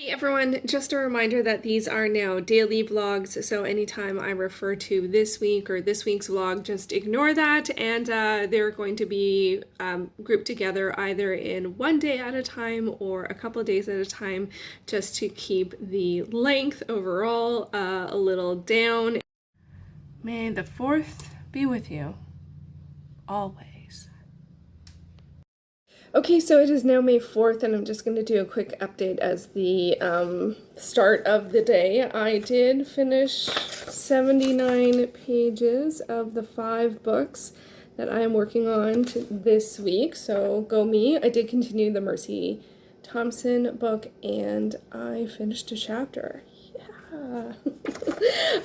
Hey everyone, just a reminder that these are now daily vlogs, so anytime I refer to this week or this week's vlog, just ignore that, and they're going to be grouped together either in one day at a time or a couple of days at a time, just to keep the length overall a little down. May the 4th be with you, always. Okay, so it is now May 4th, and I'm just going to do a quick update as the start of the day. I did finish 79 pages of the 5 books that I am working on this week, so go me. I did continue the Mercy Thompson book, and I finished a chapter. Yeah.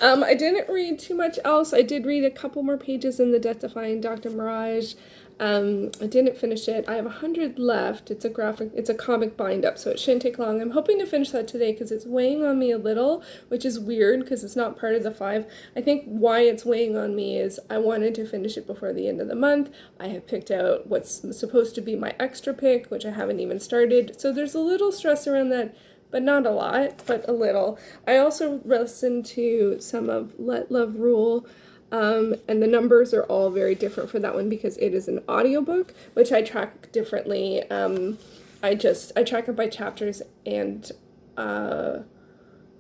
I didn't read too much else. I did read a couple more pages in the Death-Defying Dr. Mirage. I didn't finish it. I have 100 left. It's a comic bind-up, so it shouldn't take long. I'm hoping to finish that today because it's weighing on me a little, which is weird because it's not part of the 5. I think why it's weighing on me is I wanted to finish it before the end of the month. I have picked out what's supposed to be my extra pick, which I haven't even started. So there's a little stress around that, but not a lot, but a little. I also listened to some of Let Love Rule. And the numbers are all very different for that one because it is an audiobook, which I track differently. I track it by chapters and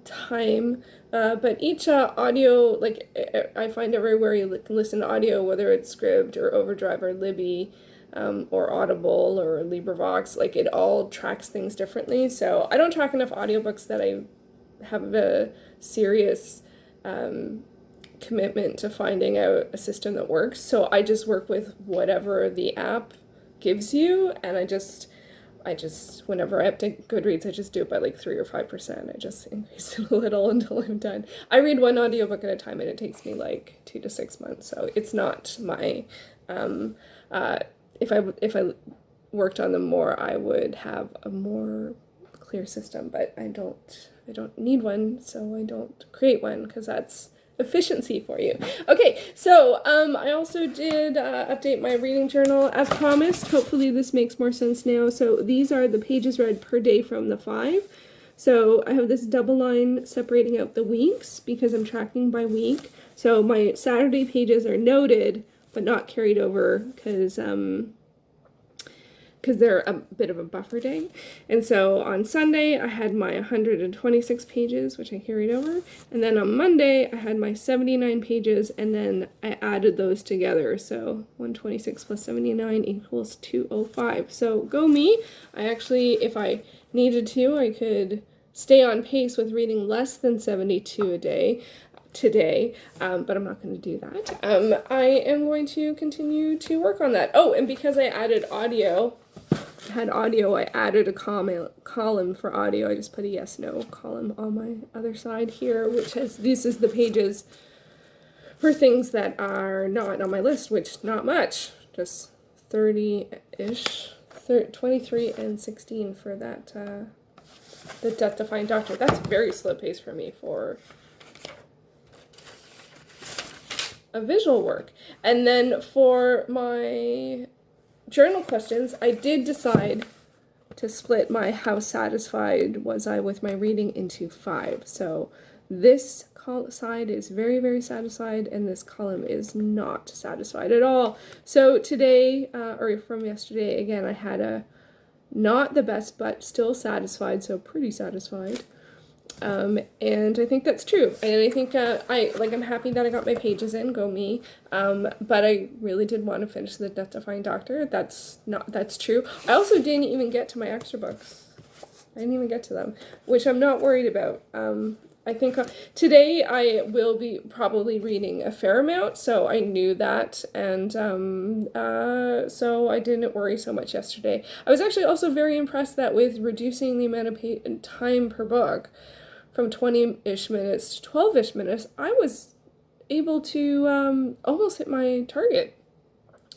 time, but each audio, like I find everywhere you can listen to audio, whether it's Scribd or Overdrive or Libby, or Audible or LibriVox, like it all tracks things differently. So I don't track enough audiobooks that I have a serious commitment to finding out a system that works. So I just work with whatever the app gives you, and I just whenever I update Goodreads, I just do it by like 3 or 5%. I just increase it a little until I'm done. I read one audiobook at a time, and it takes me like 2 to 6 months. So it's not my if I worked on them more, I would have a more clear system, but I don't need one, so I don't create one because that's efficiency for you. Okay, so I also did update my reading journal as promised. Hopefully this makes more sense now. So these are the pages read per day from the 5. So I have this double line separating out the weeks because I'm tracking by week. So my Saturday pages are noted but not carried over because they're a bit of a buffer day. And so on Sunday, I had my 126 pages, which I carried over. And then on Monday, I had my 79 pages, and then I added those together. So 126 plus 79 equals 205. So go me. I actually, if I needed to, I could stay on pace with reading less than 72 a day today, but I'm not going to do that. I am going to continue to work on that. Oh, and because I added audio, I added a column for audio. I just put a yes/no column on my other side here, which has, this is the pages for things that are not on my list, which not much, just 30-ish, 23 and 16 for that, the Death-Defying Doctor. That's very slow pace for me for a visual work. And then for my journal questions, I did decide to split my how satisfied was I with my reading into 5. So this side is very, very satisfied, and this column is not satisfied at all. So today, or from yesterday, again, I had a not the best, but still satisfied, so pretty satisfied. And I think that's true. And I think I'm happy that I got my pages in, go me. But I really did want to finish the Death-Defying Doctor. That's true. I also didn't even get to my extra books. I didn't even get to them, which I'm not worried about. I think today I will be probably reading a fair amount, so I knew that, and so I didn't worry so much yesterday. I was actually also very impressed that with reducing the amount of time per book from 20-ish minutes to 12-ish minutes, I was able to almost hit my target.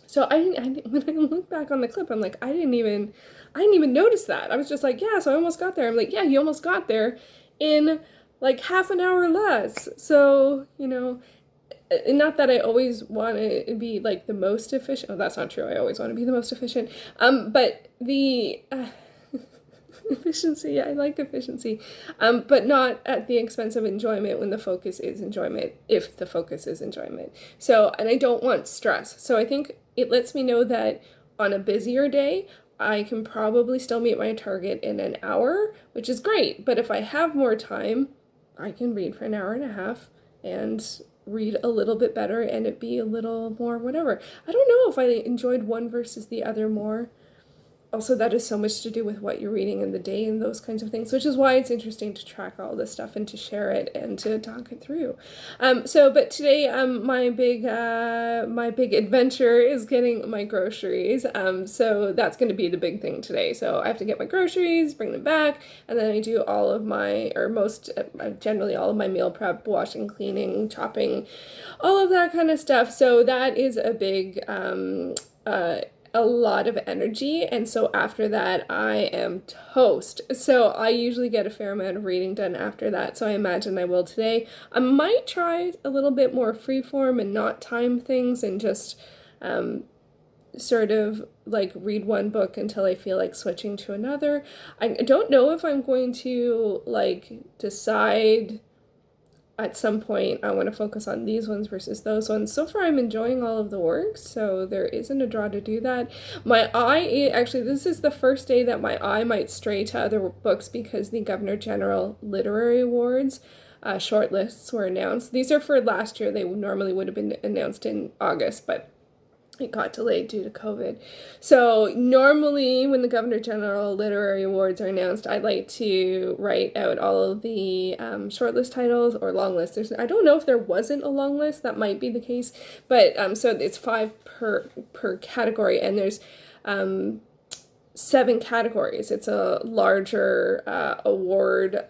So when I look back on the clip, I'm like, I didn't even notice that. I was just like, yeah, so I almost got there. I'm like, yeah, you almost got there in like half an hour less. So, you know, not that I always want to be like the most efficient. Oh, that's not true. I always want to be the most efficient. But the Efficiency, I like efficiency, but not at the expense of enjoyment when the focus is enjoyment, if the focus is enjoyment. So, and I don't want stress. So I think it lets me know that on a busier day, I can probably still meet my target in an hour, which is great. But if I have more time, I can read for an hour and a half and read a little bit better and it be a little more whatever. I don't know if I enjoyed one versus the other more. Also, that is so much to do with what you're reading in the day and those kinds of things, which is why it's interesting to track all this stuff and to share it and to talk it through. But today, my big adventure is getting my groceries. So that's going to be the big thing today. So I have to get my groceries, bring them back, and then I do all of my, or most, generally all of my meal prep, washing, cleaning, chopping, all of that kind of stuff. So that is a big, a lot of energy, and so after that I am toast. So I usually get a fair amount of reading done after that, so I imagine I will today. I might try a little bit more freeform and not time things and just sort of like read one book until I feel like switching to another. I don't know if I'm going to like decide at some point I want to focus on these ones versus those ones. So far I'm enjoying all of the works, so there isn't a draw to do that. My eye, actually this is the first day that my eye might stray to other books because the Governor General Literary Awards shortlists were announced. These are for last year. They normally would have been announced in August, but it got delayed due to COVID. So normally when the Governor General Literary Awards are announced, I like to write out all of the shortlist titles or long list. I don't know if there wasn't a long list. That might be the case. But so it's 5 per category, and there's 7 categories. It's a larger award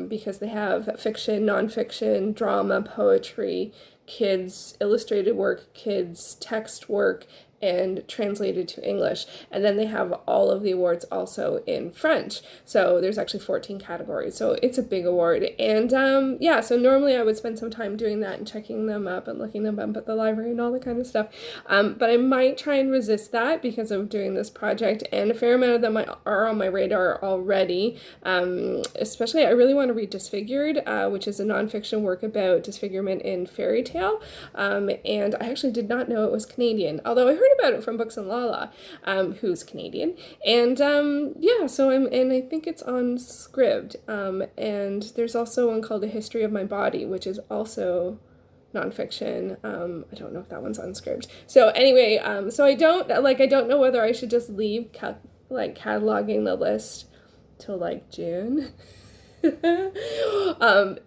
because they have fiction, nonfiction, drama, poetry, kids illustrated work, kids text work, and translated to English. And then they have all of the awards also in French. So there's actually 14 categories. So it's a big award. And yeah, so normally I would spend some time doing that and checking them up and looking them up at the library and all that kind of stuff. But I might try and resist that because of doing this project. And a fair amount of them are on my radar already. Especially, I really want to read Disfigured, which is a nonfiction work about disfigurement in fairy tale. And I actually did not know it was Canadian, although I heard about it from Books and Lala, who's Canadian. And yeah, so I think it's on Scribd. And there's also one called A History of My Body, which is also nonfiction. I don't know if that one's on Scribd. So anyway, so I don't know whether I should just leave cataloging the list till like June.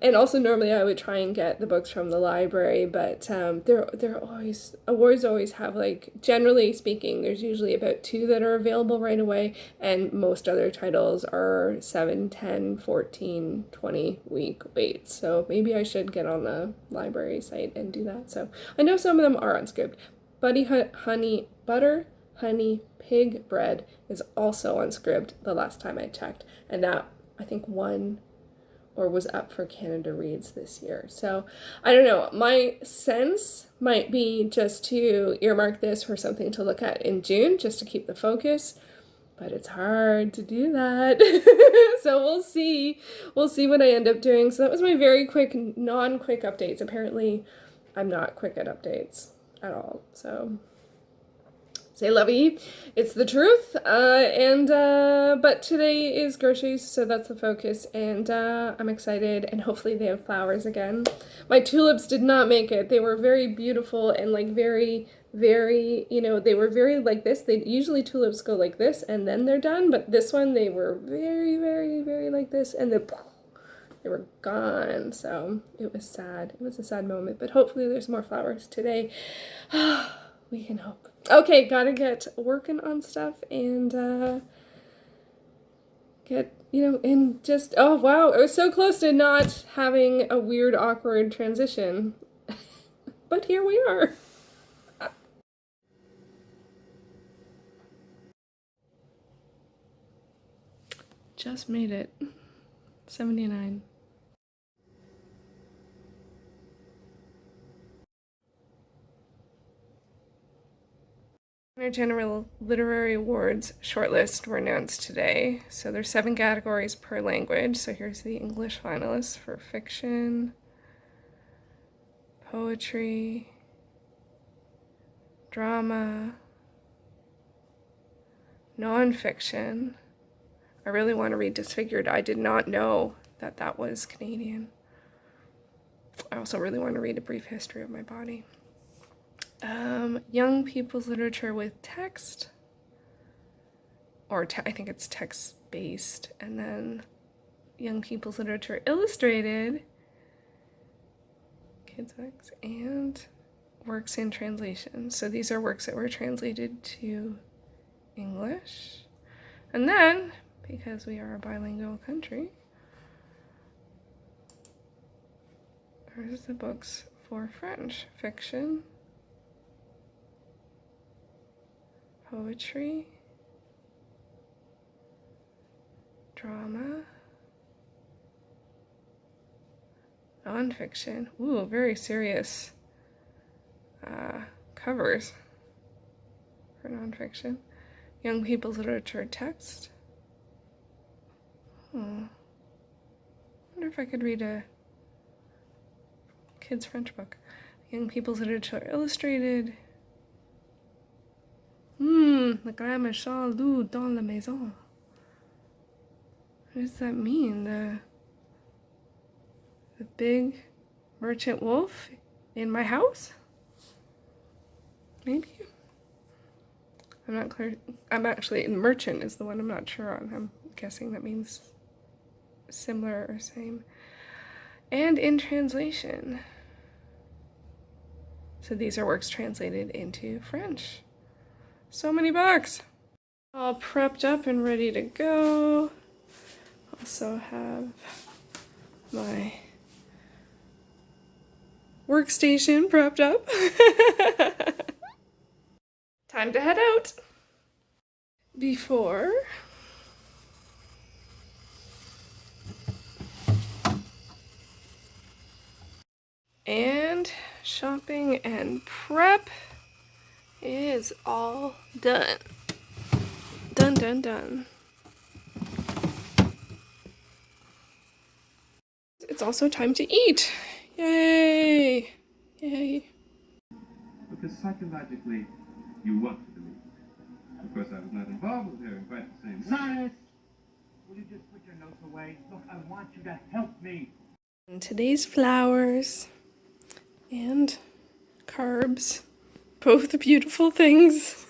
And also normally I would try and get the books from the library, but they're always, awards always have, like, generally speaking, there's usually about 2 that are available right away, and most other titles are 7, 10, 14, 20 week waits. So maybe I should get on the library site and do that. So I know some of them are on Scribd. Butter Honey Pig Bread is also on Scribd the last time I checked, and that I think won or was up for Canada Reads this year. So I don't know. My sense might be just to earmark this for something to look at in June, just to keep the focus. But it's hard to do that. So we'll see. We'll see what I end up doing. So that was my very quick, non-quick updates. Apparently, I'm not quick at updates at all. So say lovey, it's the truth. But today is groceries, so that's the focus, and I'm excited, and hopefully they have flowers again. My tulips did not make it. They were very beautiful and like very, very, they were very like this. Usually tulips go like this and then they're done, but this one they were very, very, very like this, and then they were gone. So it was sad. It was a sad moment, but hopefully there's more flowers today. We can hope. Okay, gotta get working on stuff and get, and just, oh wow, I was so close to not having a weird, awkward transition. But here we are. Just made it. 79. Our general literary awards shortlist were announced today. So there's 7 categories per language. So here's the English finalists for fiction, poetry, drama, nonfiction. I really want to read Disfigured. I did not know that that was Canadian. I also really want to read A Brief History of My Body. Young people's literature with text, or I think it's text-based, and then young people's literature illustrated, kids' books, and works in translation. So these are works that were translated to English. And then, because we are a bilingual country, there's the books for French fiction, poetry, drama, nonfiction. Ooh, very serious covers for nonfiction. Young people's literature text. I wonder if I could read a kids' French book. Young people's literature illustrated. Le grand méchant loup dans la maison. What does that mean? The big merchant wolf in my house? Maybe? I'm not clear. I'm actually, merchant is the one I'm not sure on. I'm guessing that means similar or same. And in translation. So these are works translated into French. So many books! All prepped up and ready to go. Also have my workstation prepped up. Time to head out. Before and shopping and prep is all done. Done. It's also time to eat. Yay! Because psychologically, you want to believe. Of course, I was not involved with her in quite the same way. Russ! Will you just put your notes away? Look, I want you to help me. And today's flowers and carbs, both beautiful things.